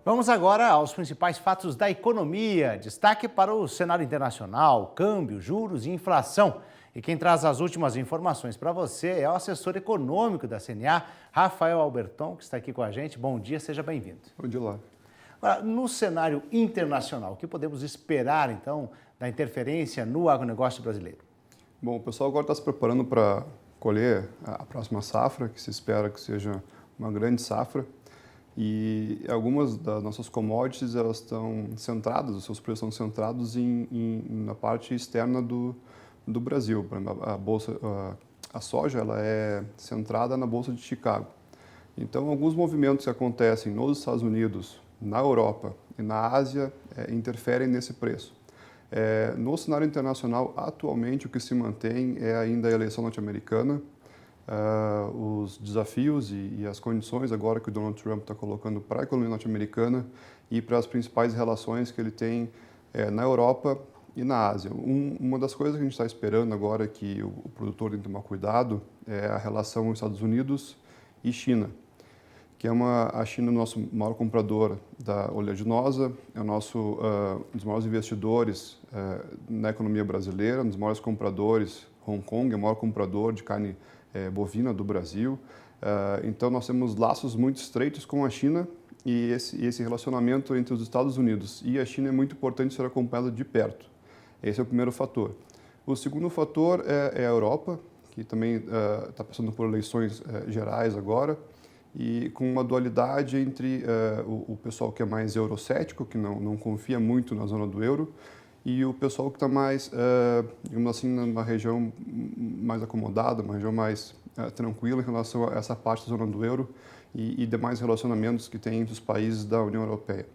Vamos agora aos principais fatos da economia. Destaque para o cenário internacional, câmbio, juros e inflação. E quem traz as últimas informações para você é o assessor econômico da CNA, Rafael Alberton, que está aqui com a gente. Bom dia, seja bem-vindo. Bom dia, lá. Agora, no cenário internacional, o que podemos esperar, então, da interferência no agronegócio brasileiro? Bom, o pessoal agora está se preparando para colher a próxima safra, que se espera que seja uma grande safra. E algumas das nossas commodities, elas estão centradas, os seus preços estão centrados na parte externa do Brasil. Por exemplo, a soja ela é centrada na Bolsa de Chicago. Então, alguns movimentos que acontecem nos Estados Unidos, na Europa e na Ásia interferem nesse preço. No cenário internacional, atualmente, o que se mantém é ainda a eleição norte-americana, os desafios e as condições agora que o Donald Trump está colocando para a economia norte-americana e para as principais relações que ele tem na Europa e na Ásia. Uma das coisas que a gente está esperando agora que o produtor tem que tomar cuidado é a relação Estados Unidos e China, que a China é o nosso maior comprador da oleaginosa, é um dos maiores investidores na economia brasileira, um dos maiores compradores. Hong Kong é o maior comprador de carne bovina do Brasil. Então, nós temos laços muito estreitos com a China e esse relacionamento entre os Estados Unidos e a China é muito importante ser acompanhado de perto. Esse é o primeiro fator. O segundo fator é a Europa, que também está passando por eleições gerais agora, e com uma dualidade entre o pessoal que é mais eurocético, que não confia muito na zona do euro, e o pessoal que está mais, digamos assim, numa região mais acomodada, uma região mais tranquila em relação a essa parte da zona do euro e demais relacionamentos que tem entre os países da União Europeia.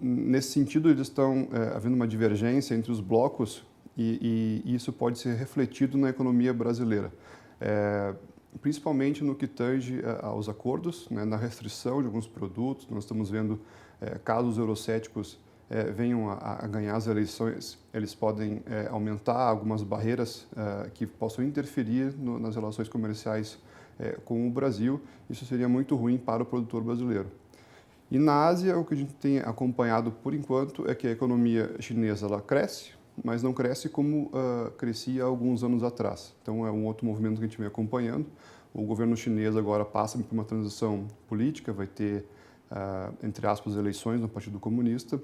Nesse sentido, eles estão havendo uma divergência entre os blocos e isso pode ser refletido na economia brasileira. Principalmente no que tange aos acordos, né, na restrição de alguns produtos. Nós estamos vendo casos eurocéticos venham a ganhar as eleições, eles podem aumentar algumas barreiras que possam interferir nas relações comerciais com o Brasil. Isso seria muito ruim para o produtor brasileiro. E na Ásia, o que a gente tem acompanhado por enquanto é que a economia chinesa ela cresce, mas não cresce como crescia há alguns anos atrás. Então, é um outro movimento que a gente vem acompanhando. O governo chinês agora passa por uma transição política, vai ter, entre aspas, eleições no Partido Comunista.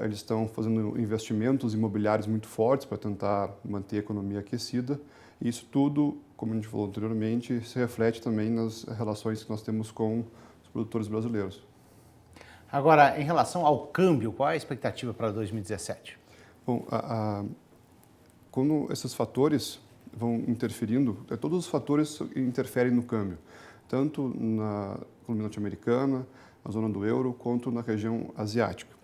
Eles estão fazendo investimentos imobiliários muito fortes para tentar manter a economia aquecida. E isso tudo, como a gente falou anteriormente, se reflete também nas relações que nós temos com os produtores brasileiros. Agora, em relação ao câmbio, qual é a expectativa para 2017? Bom, quando esses fatores vão interferindo, todos os fatores interferem no câmbio, tanto na economia norte-americana, na zona do euro, quanto na região asiática.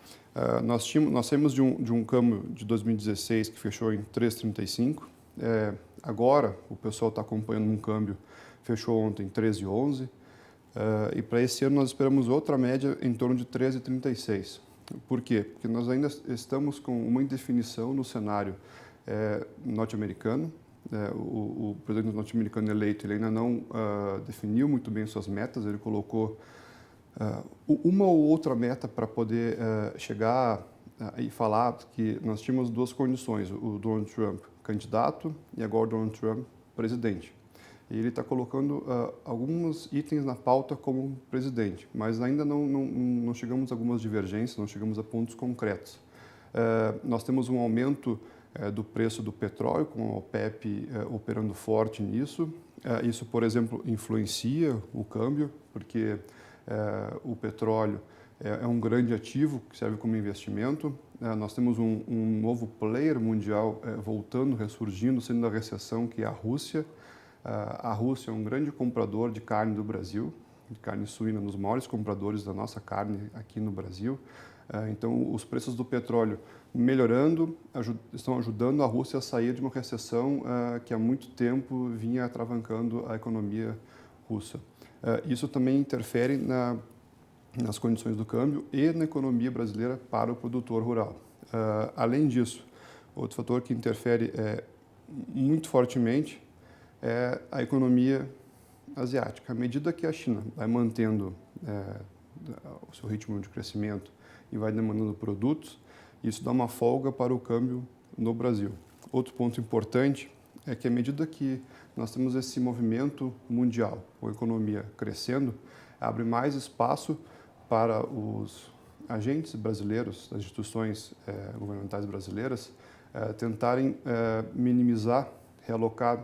Nós saímos de um câmbio de 2016 que fechou em 3,35. Agora, o pessoal está acompanhando um câmbio, fechou ontem em 13,11. E para esse ano nós esperamos outra média em torno de 13,36. Por quê? Porque nós ainda estamos com uma indefinição no cenário norte-americano. O presidente norte-americano eleito ele ainda não definiu muito bem suas metas, ele colocou uma ou outra meta para poder chegar e falar que nós tínhamos duas condições, o Donald Trump candidato e agora o Donald Trump presidente. E ele está colocando alguns itens na pauta como presidente, mas ainda não chegamos a algumas divergências, não chegamos a pontos concretos. Nós temos um aumento do preço do petróleo, com a OPEP operando forte nisso. Isso, por exemplo, influencia o câmbio, porque o petróleo é um grande ativo que serve como investimento. Nós temos um novo player mundial voltando, ressurgindo, saindo da recessão, que é a Rússia. A Rússia é um grande comprador de carne do Brasil, de carne suína, um dos maiores compradores da nossa carne aqui no Brasil. Então, os preços do petróleo melhorando, estão ajudando a Rússia a sair de uma recessão que há muito tempo vinha atravancando a economia russa. Isso também interfere nas condições do câmbio e na economia brasileira para o produtor rural. Além disso, outro fator que interfere muito fortemente é a economia asiática. À medida que a China vai mantendo o seu ritmo de crescimento e vai demandando produtos, isso dá uma folga para o câmbio no Brasil. Outro ponto importante é que à medida que nós temos esse movimento mundial, com a economia crescendo, abre mais espaço para os agentes brasileiros, as instituições governamentais brasileiras, tentarem minimizar, realocar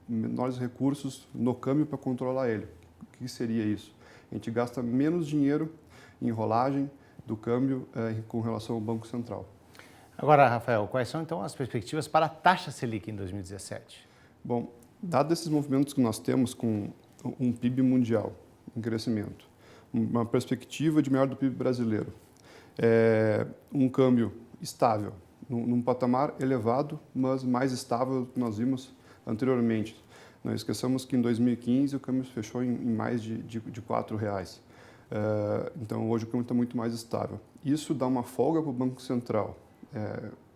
menores recursos no câmbio para controlar ele. O que seria isso? A gente gasta menos dinheiro em enrolagem do câmbio com relação ao Banco Central. Agora, Rafael, quais são então as perspectivas para a taxa Selic em 2017? Bom, dado esses movimentos que nós temos com um PIB mundial em crescimento, uma perspectiva de maior do PIB brasileiro, um câmbio estável, num patamar elevado, mas mais estável do que nós vimos anteriormente. Não esqueçamos que em 2015 o câmbio fechou em mais de R$4. Então hoje o câmbio está muito mais estável. Isso dá uma folga para o Banco Central,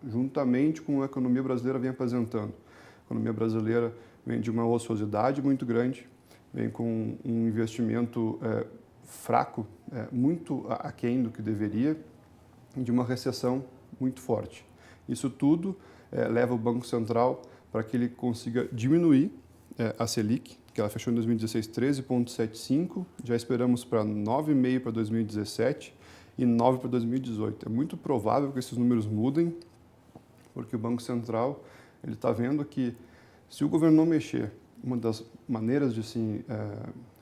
juntamente com a economia brasileira vem apresentando. A economia brasileira vem de uma ociosidade muito grande, vem com um investimento fraco, muito aquém do que deveria, e de uma recessão muito forte. Isso tudo leva o Banco Central para que ele consiga diminuir a Selic, que ela fechou em 2016 13,75, já esperamos para 9,5 para 2017 e 9 para 2018. É muito provável que esses números mudem, porque o Banco Central ele está vendo que se o governo não mexer, uma das maneiras de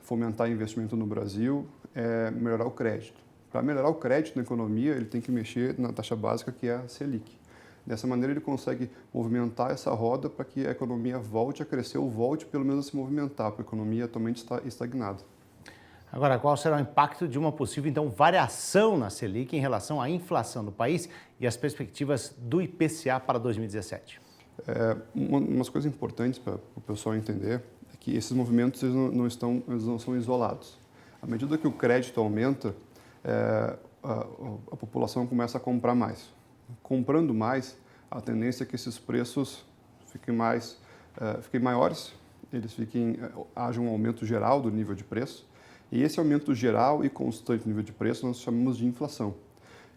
fomentar investimento no Brasil é melhorar o crédito. Para melhorar o crédito na economia, ele tem que mexer na taxa básica, que é a Selic. Dessa maneira, ele consegue movimentar essa roda para que a economia volte a crescer ou volte pelo menos a se movimentar, porque a economia atualmente está estagnada. Agora, qual será o impacto de uma possível, então, variação na Selic em relação à inflação do país e as perspectivas do IPCA para 2017? Umas coisas importantes para o pessoal entender é que esses movimentos eles não são isolados. À medida que o crédito aumenta, a população começa a comprar mais. Comprando mais, a tendência é que esses preços fiquem maiores, haja um aumento geral do nível de preço, e esse aumento geral e constante do nível de preço nós chamamos de inflação.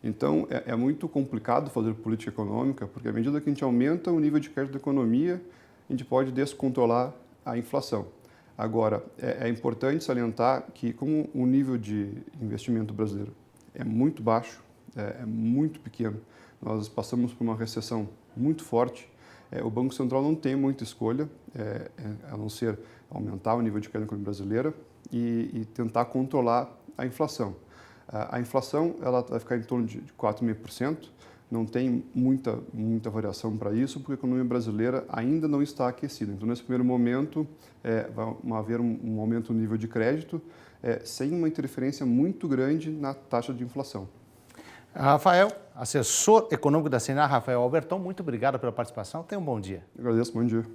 Então, é muito complicado fazer política econômica, porque à medida que a gente aumenta o nível de crédito da economia, a gente pode descontrolar a inflação. Agora, é importante salientar que, como o nível de investimento brasileiro é muito baixo, é muito pequeno, nós passamos por uma recessão muito forte, o Banco Central não tem muita escolha, a não ser aumentar o nível de crédito da economia brasileira e tentar controlar a inflação. A inflação ela vai ficar em torno de 4,5%, não tem muita variação para isso, porque a economia brasileira ainda não está aquecida. Então, nesse primeiro momento, vai haver um aumento no nível de crédito, sem uma interferência muito grande na taxa de inflação. Rafael, assessor econômico da CNA, Rafael Alberton, muito obrigado pela participação. Tenha um bom dia. Eu agradeço, bom dia.